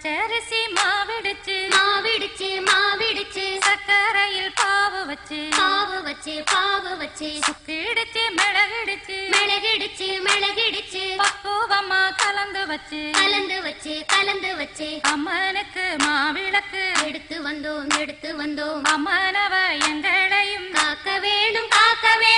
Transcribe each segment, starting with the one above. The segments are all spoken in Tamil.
பச்சரிசி மாவிடுச்சு மாவிடுச்சு மாவிடுச்சு சக்கரையில் பாவு வச்சு சுக்கிடுச்சு மிளகிடுச்சு மிளகிடுச்சு பக்குவமா கலந்து வச்சு அம்மனுக்கு மாவிளக்கு எடுத்து வந்தோம் அம்மனவ எங்களையும் காக்க வேணும் தாயே.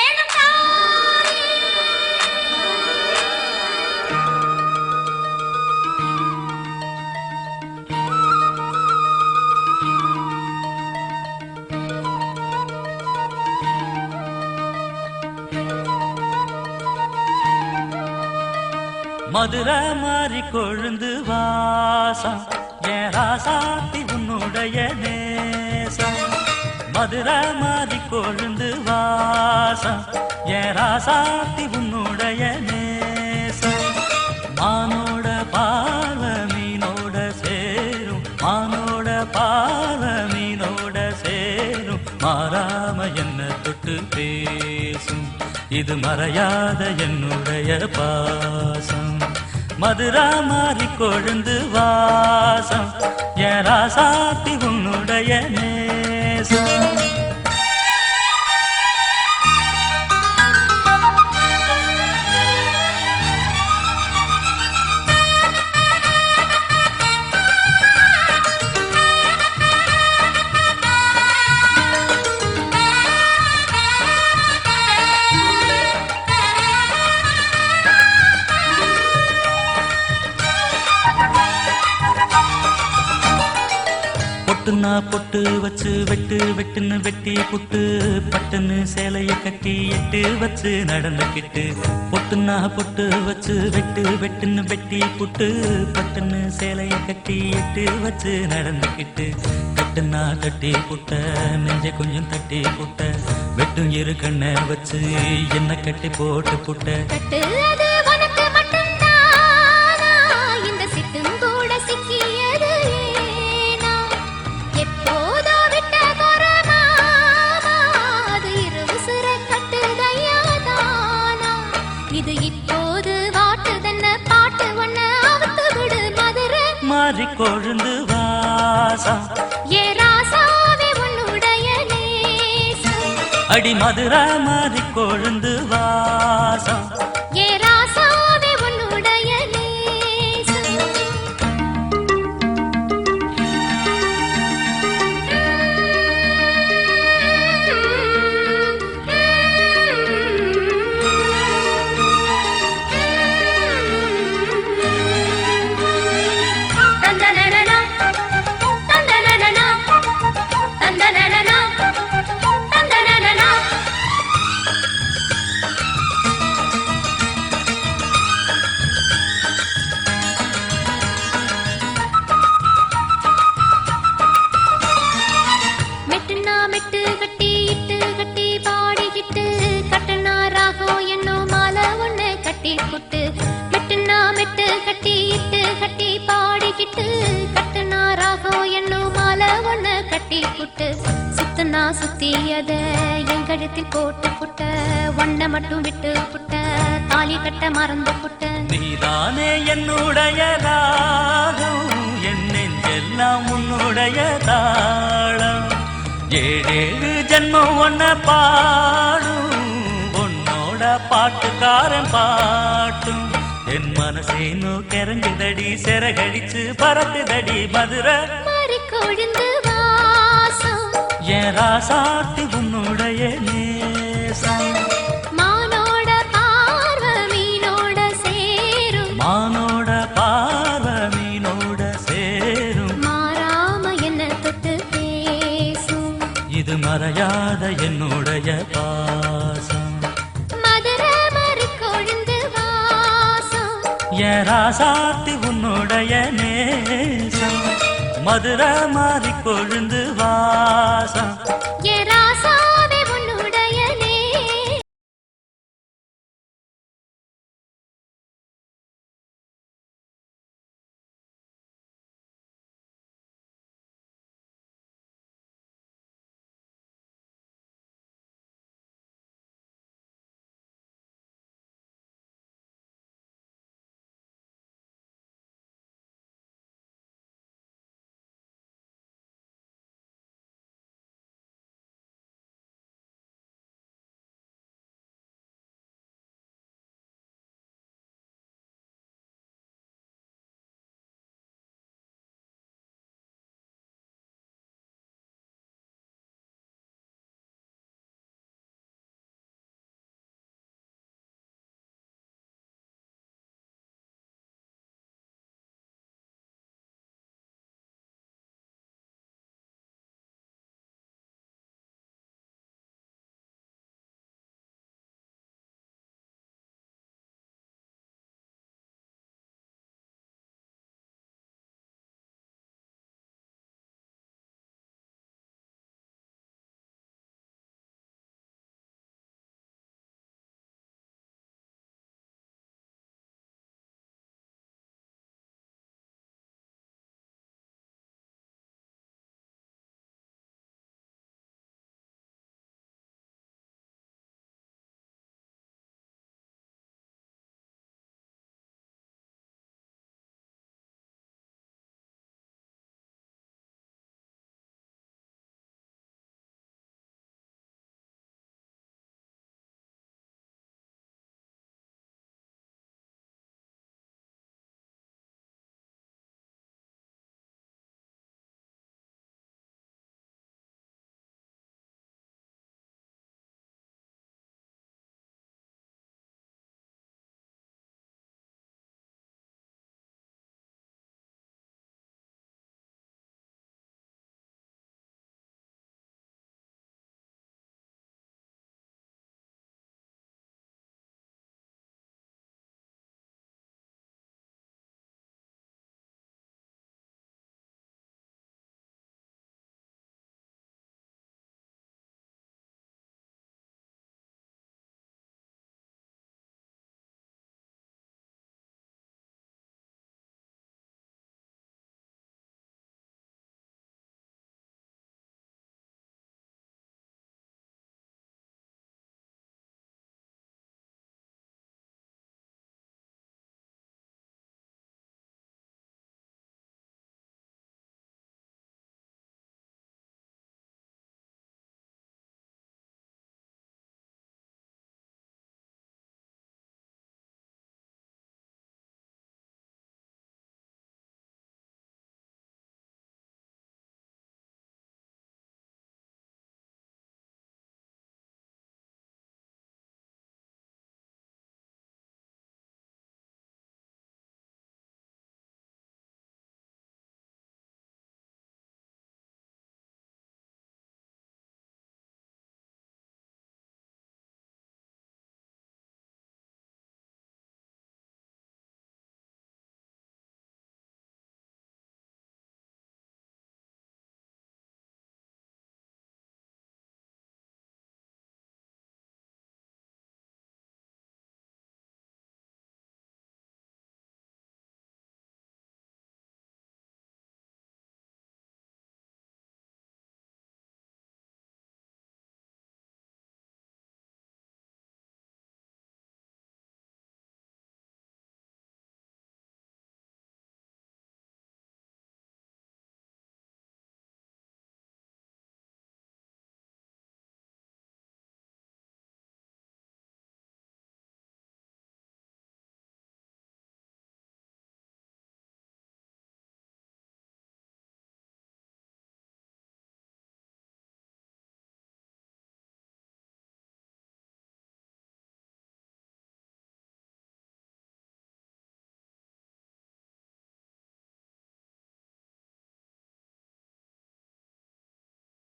மதுரை மாறி கொழுந்து வாசம் என் ராசாத்தி உன்னுடைய நேசம். மதுரை மாறி கொழுந்து வாசம் என் ராசாத்தி உன்னுடைய நேசம். மானோட பார்வ மீனோட சேரும் மானோட பார்வ மீனோட சேரும் மாறாம என்ன தொட்டு பேசும் இது மறையாத என்னுடைய பாசம். மதுரா மாறி கொழுந்து வாசம் என் ராசாத்தி உன்னுடைய நேசம். பொட்டுனா பொட்டு வச்சு வெட்டுன்னு வெட்டி புட்டு பட்டுன்னு சேலைய கட்டி எட்டு வச்சு நடந்துக்கிட்டு. பொட்டுனா பொட்டு வச்சு வெட்டுன்னு வெட்டி புட்டு பட்டுன்னு சேலைய கட்டி எட்டு வச்சு நடந்துக்கிட்டு. கட்டுனா கட்டி புட்ட நெஞ்ச கொஞ்சம் தட்டி புட்ட வெட்டும் இரு கண்ணை வச்சு என்ன கட்டி போட்டு புட்ட. மாறி கொழுந்து வாசம் ஏ ராசாவே உன்னுடைய நேசம். அடி மதுரா மாறி கொழுந்து வாசம் ஏ ராசாவே உன்னுடைய நேசம். சுத்தியத எங்கடத்தில் போட்டு புட்ட ஒன்ன மட்டும் விட்டு புட்ட தாலி கட்ட மறந்து புட்ட. நீதானே என்னுடைய ராகம் என் நெஞ்செல்லாம் உன்னுடைய தாளம். ஏழேழு ஜன்மம் ஒன்ன பாடும் உன்னோட பாட்டுக்காரன் பாட்டும். என் மனசேனோ கரங்குதடி சிறகடிச்சு பறக்குதடி மதுரை மாறி கொழுந்து வாசம் என் ராசாத்தி உன்னுடைய நேசம். மானோட பார்வ மீனோட சேரும் மானோட பார்வ மீனோட சேரும் மாறாம என்ன தொட்டு பேசும் இது மறையாத என்னுடைய பாசம். மதுரை மாறி கொழுந்து வாசம் என் ராசாத்தி உன்னுடைய நேசம். மதுரை மாறி கொழுந்து வாசம்